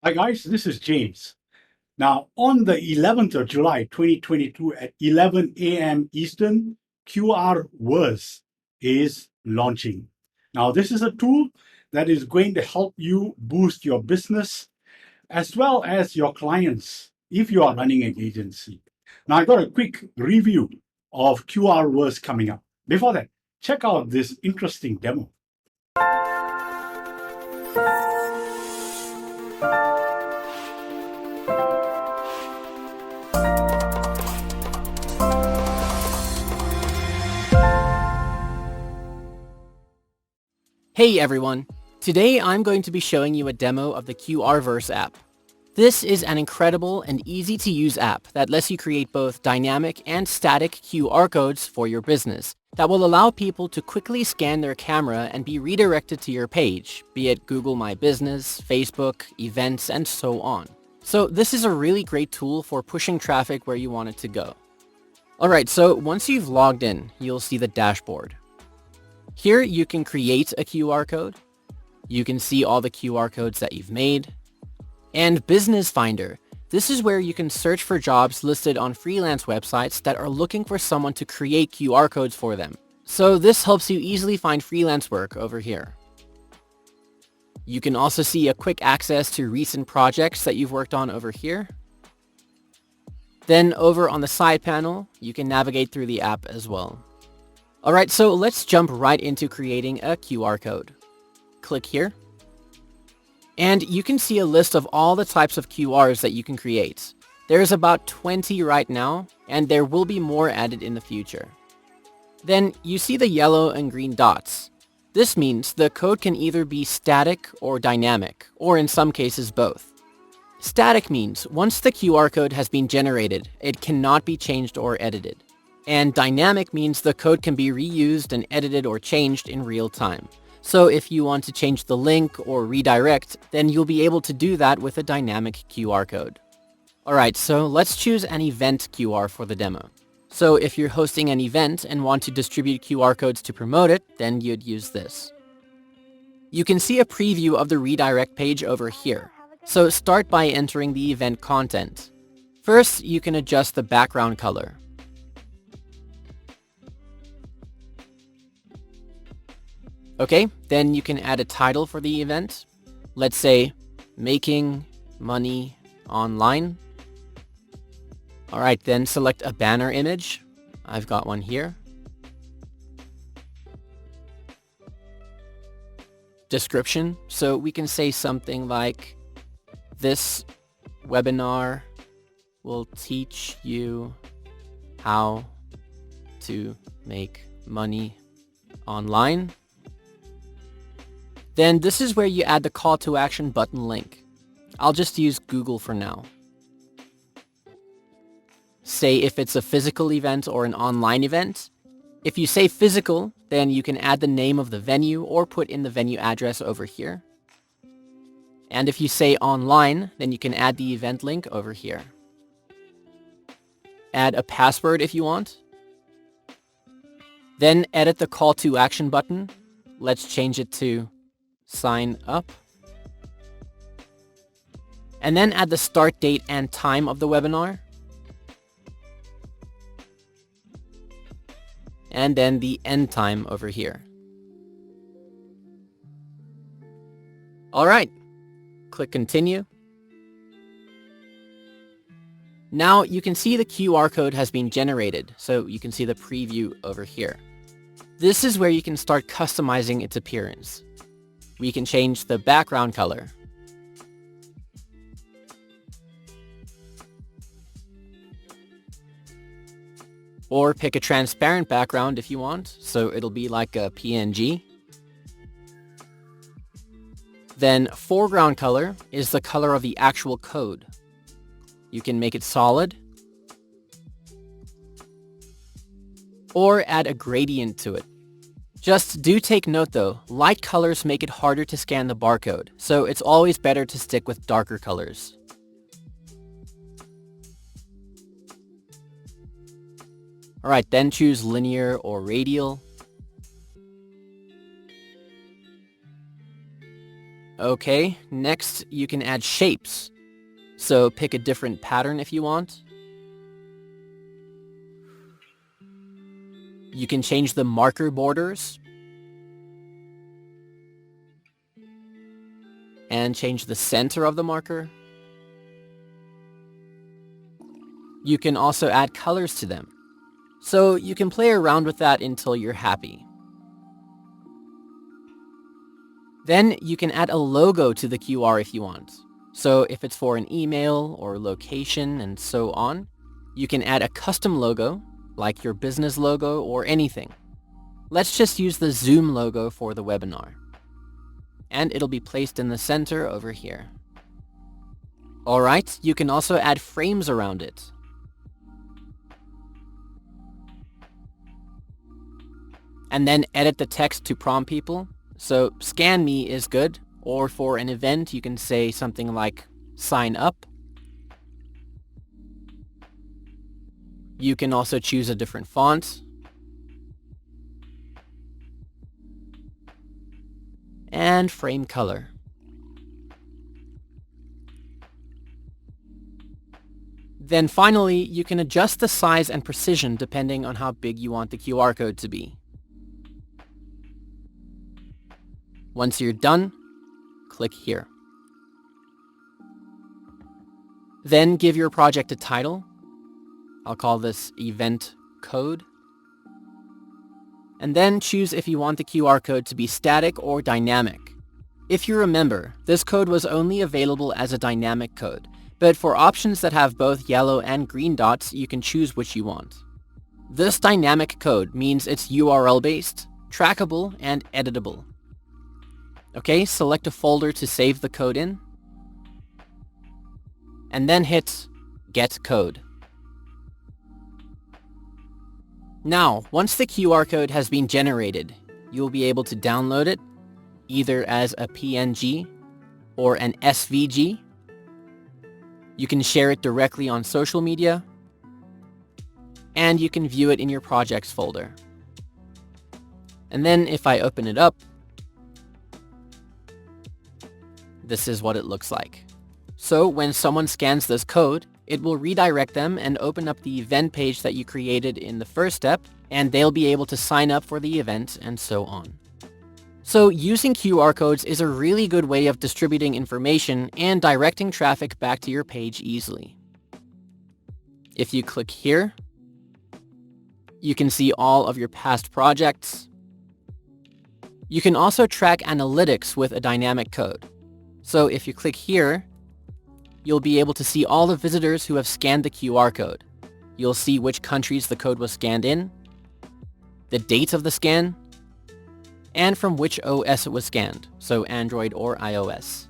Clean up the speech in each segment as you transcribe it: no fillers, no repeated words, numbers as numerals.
Hi guys, this is James. Now, on the 11th of July 2022 at 11 a.m. Eastern, QRVerse is launching. Now, this is a tool that is going to help you boost your business as well as your clients if you are running an agency. Now, I got a quick review of QRVerse coming up. Before that, check out this interesting demo. Hey everyone! Today I'm going to be showing you a demo of the QRVerse app. This is an incredible and easy to use app that lets you create both dynamic and static QR codes for your business that will allow people to quickly scan their camera and be redirected to your page, be it Google My Business, Facebook, events, and so on. So this is a really great tool for pushing traffic where you want it to go. Alright, so once you've logged in, you'll see the dashboard. Here you can create a QR code, you can see all the QR codes that you've made, and Business Finder. This is where you can search for jobs listed on freelance websites that are looking for someone to create QR codes for them. So this helps you easily find freelance work over here. You can also see a quick access to recent projects that you've worked on over here. Then over on the side panel, you can navigate through the app as well. Alright, so let's jump right into creating a QR code. Click here. And you can see a list of all the types of QRs that you can create. There's about 20 right now, and there will be more added in the future. Then you see the yellow and green dots. This means the code can either be static or dynamic, or in some cases both. Static means once the QR code has been generated, it cannot be changed or edited. And dynamic means the code can be reused and edited or changed in real time. So if you want to change the link or redirect, then you'll be able to do that with a dynamic QR code. Alright, so let's choose an event QR for the demo. So if you're hosting an event and want to distribute QR codes to promote it, then you'd use this. You can see a preview of the redirect page over here. So start by entering the event content. First, you can adjust the background color. Okay, then you can add a title for the event. Let's say, Making Money Online. Alright, then select a banner image. I've got one here. Description, so we can say something like, this webinar will teach you how to make money online. Then this is where you add the call to action button link. I'll just use Google for now. Say if it's a physical event or an online event. If you say physical, then you can add the name of the venue or put in the venue address over here. And if you say online, then you can add the event link over here. Add a password if you want. Then edit the call to action button. Let's change it to sign up. And then add the start date and time of the webinar. And then the end time over here. Alright, click continue. Now you can see the QR code has been generated, so you can see the preview over here. This is where you can start customizing its appearance. We can change the background color. Or pick a transparent background if you want, so it'll be like a PNG. Then foreground color is the color of the actual code. You can make it solid. Or add a gradient to it. Just do take note though, light colors make it harder to scan the barcode, so it's always better to stick with darker colors. Alright, then choose linear or radial. Okay, next you can add shapes. So pick a different pattern if you want. You can change the marker borders. And change the center of the marker. You can also add colors to them. So you can play around with that until you're happy. Then you can add a logo to the QR if you want. So if it's for an email or location and so on, you can add a custom logo, like your business logo or anything. Let's just use the Zoom logo for the webinar. And it'll be placed in the center over here. Alright, you can also add frames around it. And then edit the text to prompt people. So scan me is good, or for an event you can say something like sign up. You can also choose a different font. And frame color. Then finally, you can adjust the size and precision depending on how big you want the QR code to be. Once you're done, click here. Then give your project a title. I'll call this Event Code. And then choose if you want the QR code to be static or dynamic. If you remember, this code was only available as a dynamic code, but for options that have both yellow and green dots, you can choose which you want. This dynamic code means it's URL-based, trackable, and editable. Okay, select a folder to save the code in, and then hit Get Code. Now, once the QR code has been generated, you'll be able to download it either as a PNG or an SVG. You can share it directly on social media, and you can view it in your projects folder. And then if I open it up, this is what it looks like. So when someone scans this code, it will redirect them and open up the event page that you created in the first step, and they'll be able to sign up for the event and so on. So using QR codes is a really good way of distributing information and directing traffic back to your page easily. If you click here, you can see all of your past projects. You can also track analytics with a dynamic code. So if you click here, you'll be able to see all the visitors who have scanned the QR code. You'll see which countries the code was scanned in, the date of the scan, and from which OS it was scanned, so Android or iOS.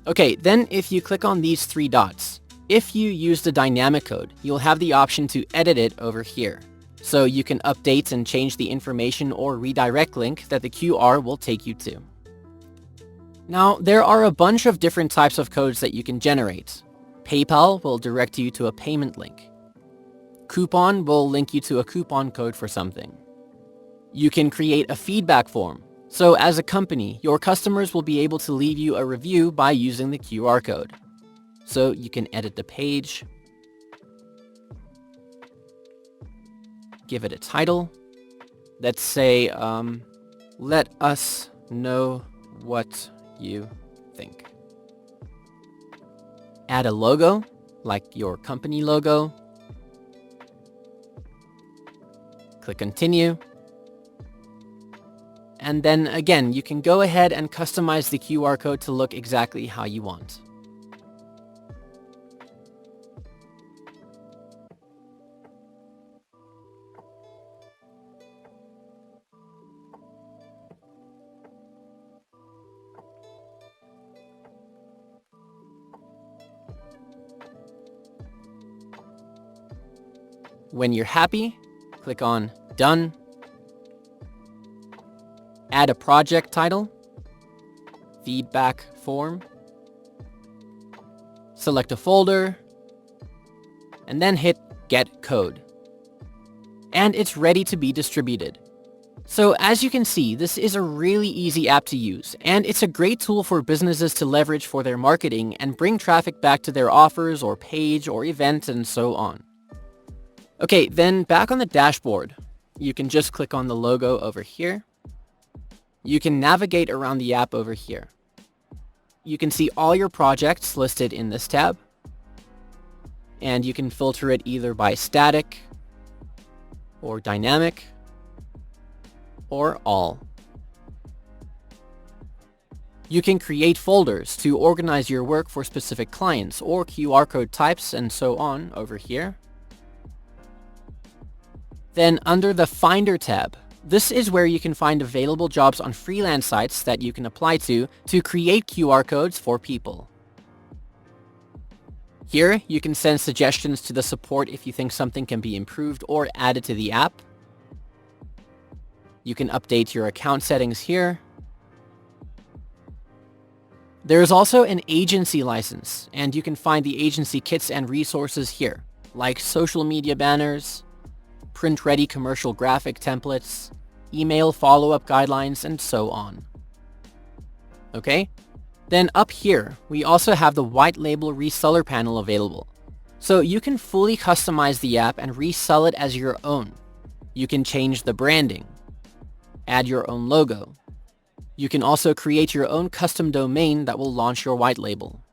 Okay, then if you click on these three dots, if you use the dynamic code, you'll have the option to edit it over here. So you can update and change the information or redirect link that the QR will take you to. Now, there are a bunch of different types of codes that you can generate. PayPal will direct you to a payment link. Coupon will link you to a coupon code for something. You can create a feedback form. So as a company, your customers will be able to leave you a review by using the QR code. So you can edit the page, give it a title. Let's say, let us know what you think. Add a logo, like your company logo. Click continue. And then again, you can go ahead and customize the QR code to look exactly how you want. When you're happy, click on Done. Add a project title, feedback form, select a folder, and then hit Get Code. And it's ready to be distributed. So as you can see, this is a really easy app to use, and it's a great tool for businesses to leverage for their marketing and bring traffic back to their offers or page or event and so on. Okay, then back on the dashboard, you can just click on the logo over here. You can navigate around the app over here. You can see all your projects listed in this tab, and you can filter it either by static or dynamic or all. You can create folders to organize your work for specific clients or QR code types and so on over here. Then under the Finder tab, this is where you can find available jobs on freelance sites that you can apply to create QR codes for people. Here, you can send suggestions to the support if you think something can be improved or added to the app. You can update your account settings here. There is also an agency license, and you can find the agency kits and resources here, like social media banners, print-ready commercial graphic templates, email follow-up guidelines, and so on. Okay? Then up here, we also have the white label reseller panel available. So you can fully customize the app and resell it as your own. You can change the branding, add your own logo. You can also create your own custom domain that will launch your white label.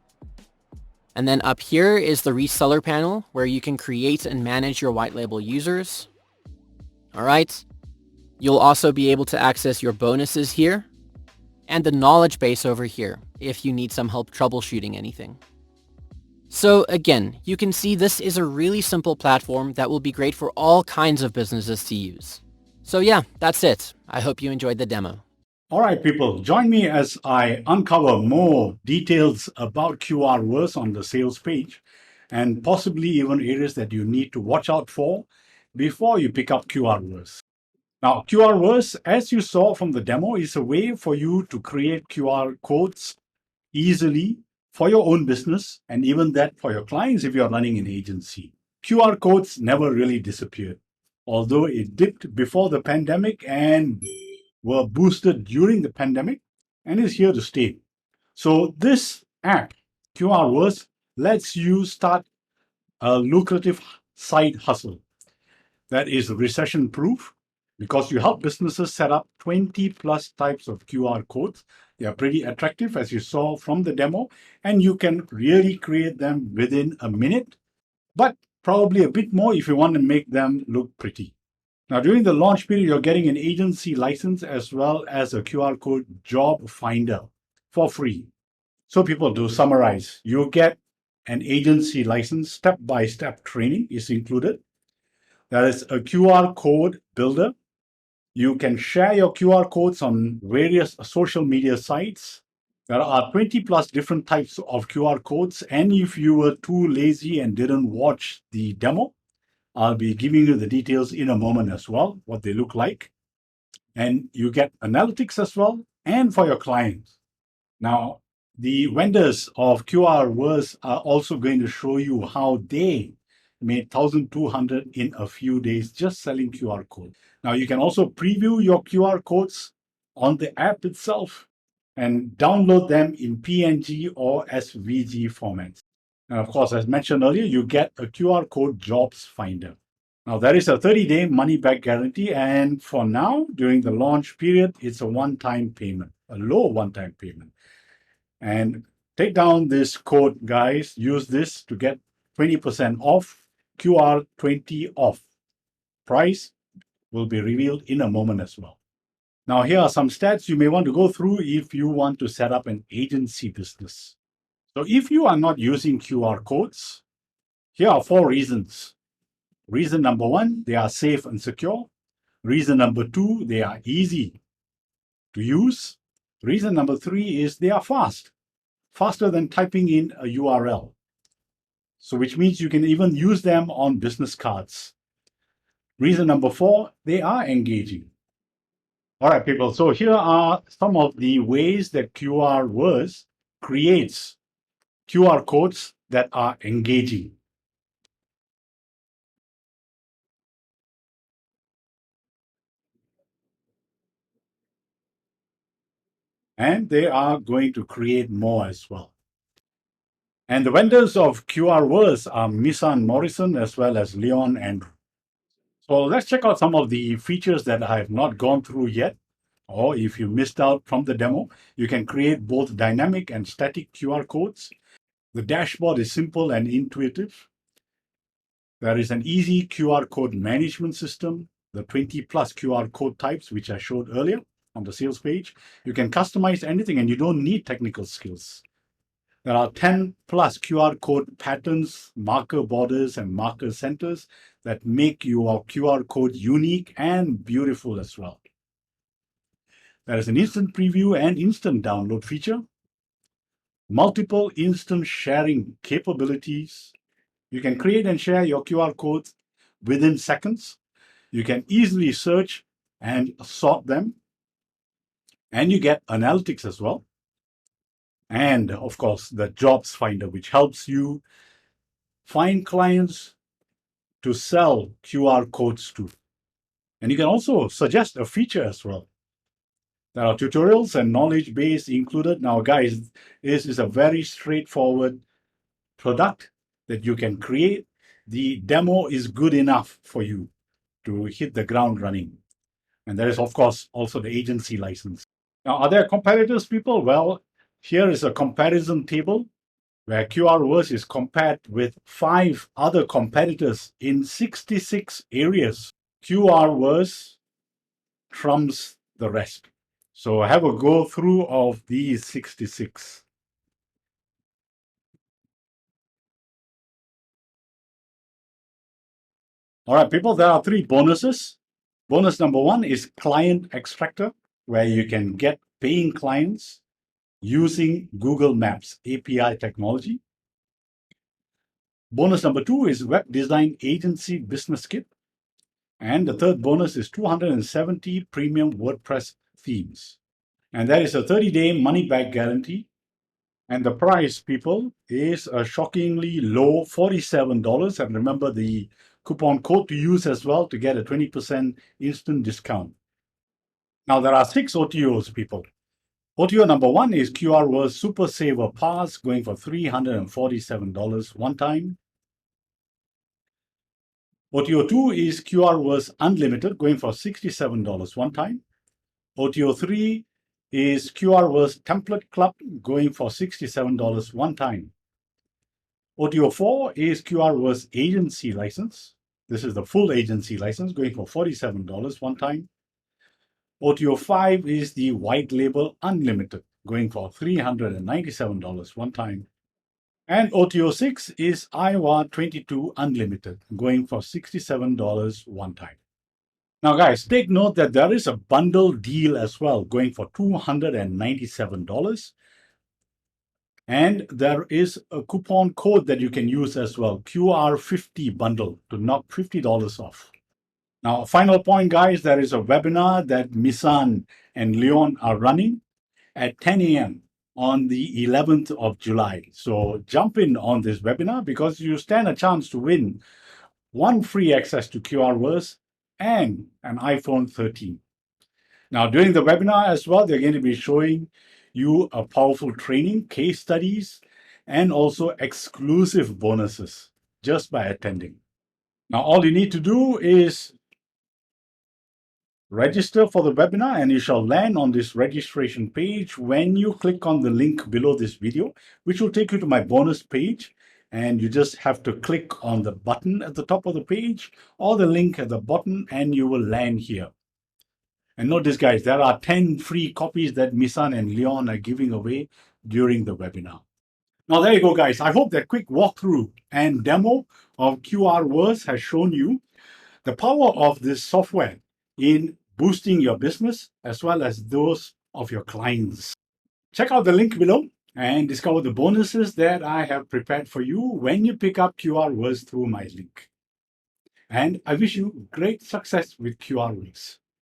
And then up here is the reseller panel where you can create and manage your white label users. Alright, you'll also be able to access your bonuses here and the knowledge base over here if you need some help troubleshooting anything. So again, you can see this is a really simple platform that will be great for all kinds of businesses to use. So yeah, that's it. I hope you enjoyed the demo. All right, people, join me as I uncover more details about QRVerse on the sales page and possibly even areas that you need to watch out for before you pick up QRVerse. Now, QRVerse, as you saw from the demo, is a way for you to create QR codes easily for your own business and even that for your clients if you're running an agency. QR codes never really disappeared, although it dipped before the pandemic and were boosted during the pandemic and is here to stay. So this app, QRVerse, lets you start a lucrative side hustle that is recession proof because you help businesses set up 20 plus types of QR codes. They are pretty attractive, as you saw from the demo, and you can really create them within a minute, but probably a bit more if you want to make them look pretty. Now, during the launch period, you're getting an agency license as well as a QR code job finder for free. So people, to summarize, you get an agency license, step-by-step training is included. There is a QR code builder. You can share your QR codes on various social media sites. There are 20 plus different types of QR codes. And if you were too lazy and didn't watch the demo, I'll be giving you the details in a moment as well, what they look like. And you get analytics as well, and for your clients. Now, the vendors of QRVerse are also going to show you how they made 1,200 in a few days just selling QR codes. Now, you can also preview your QR codes on the app itself and download them in PNG or SVG formats. And of course, as mentioned earlier, you get a QR code jobs finder. Now, there is a 30-day money-back guarantee, and for now, during the launch period, it's a one-time payment, a low one-time payment. And take down this code, guys. Use this to get 20% off, QR20 off. Price will be revealed in a moment as well. Now, here are some stats you may want to go through if you want to set up an agency business. So if you are not using QR codes, here are 4 reasons. Reason number 1, they are safe and secure. Reason number 2, they are easy to use. Reason number 3 is they are fast, faster than typing in a URL. So which means you can even use them on business cards. Reason number 4, they are engaging. All right, people. So here are some of the ways that QRVerse creates QR codes that are engaging. And they are going to create more as well. And the vendors of QRVerse are Misan Morrison as well as Leon Andrew. So let's check out some of the features that I have not gone through yet. Or if you missed out from the demo, you can create both dynamic and static QR codes. The dashboard is simple and intuitive. There is an easy QR code management system, the 20 plus QR code types, which I showed earlier on the sales page. You can customize anything and you don't need technical skills. There are 10 plus QR code patterns, marker borders, and marker centers that make your QR code unique and beautiful as well. There is an instant preview and instant download feature, multiple instant sharing capabilities. You can create and share your QR codes within seconds. You can easily search and sort them. And you get analytics as well. And of course, the jobs finder, which helps you find clients to sell QR codes to. And you can also suggest a feature as well. There are tutorials and knowledge base included. Now, guys, this is a very straightforward product that you can create. The demo is good enough for you to hit the ground running. And there is, of course, also the agency license. Now, are there competitors, people? Well, here is a comparison table where QRVerse is compared with 5 other competitors in 66 areas. QRVerse trumps the rest. So I have a go through of these 66. All right, people, there are 3 bonuses. Bonus number 1 is Client Extractor, where you can get paying clients using Google Maps API technology. Bonus number 2 is Web Design Agency Business Kit. And the third bonus is 270 premium WordPress themes. And that is a 30-day money-back guarantee. And the price, people, is a shockingly low $47. And remember the coupon code to use as well to get a 20% instant discount. Now, there are 6 OTOs, people. OTO number 1 is QRVerse Super Saver Pass, going for $347 one time. OTO 2 is QRVerse Unlimited, going for $67 one time. OTO 3 is QRVerse Template Club, going for $67 one time. OTO 4 is QRVerse Agency License. This is the full agency license, going for $47 one time. OTO 5 is the White Label Unlimited, going for $397 one time. And OTO 6 is Iowa 22 Unlimited, going for $67 one time. Now, guys, take note that there is a bundle deal as well, going for $297. And there is a coupon code that you can use as well, QR50 bundle, to knock $50 off. Now, final point, guys, there is a webinar that Misan and Leon are running at 10 a.m. on the 11th of July. So jump in on this webinar because you stand a chance to win 1 free access to QRVerse and an iPhone 13. Now, during the webinar as well, they're going to be showing you a powerful training, case studies, and also exclusive bonuses just by attending. Now, all you need to do is register for the webinar and you shall land on this registration page when you click on the link below this video, which will take you to my bonus page. And you just have to click on the button at the top of the page or the link at the bottom and you will land here. And notice, guys, there are 10 free copies that Misan and Leon are giving away during the webinar. Now, there you go, guys. I hope that quick walkthrough and demo of QRVerse has shown you the power of this software in boosting your business as well as those of your clients. Check out the link below and discover the bonuses that I have prepared for you when you pick up QRVerse through my link. And I wish you great success with QRVerse.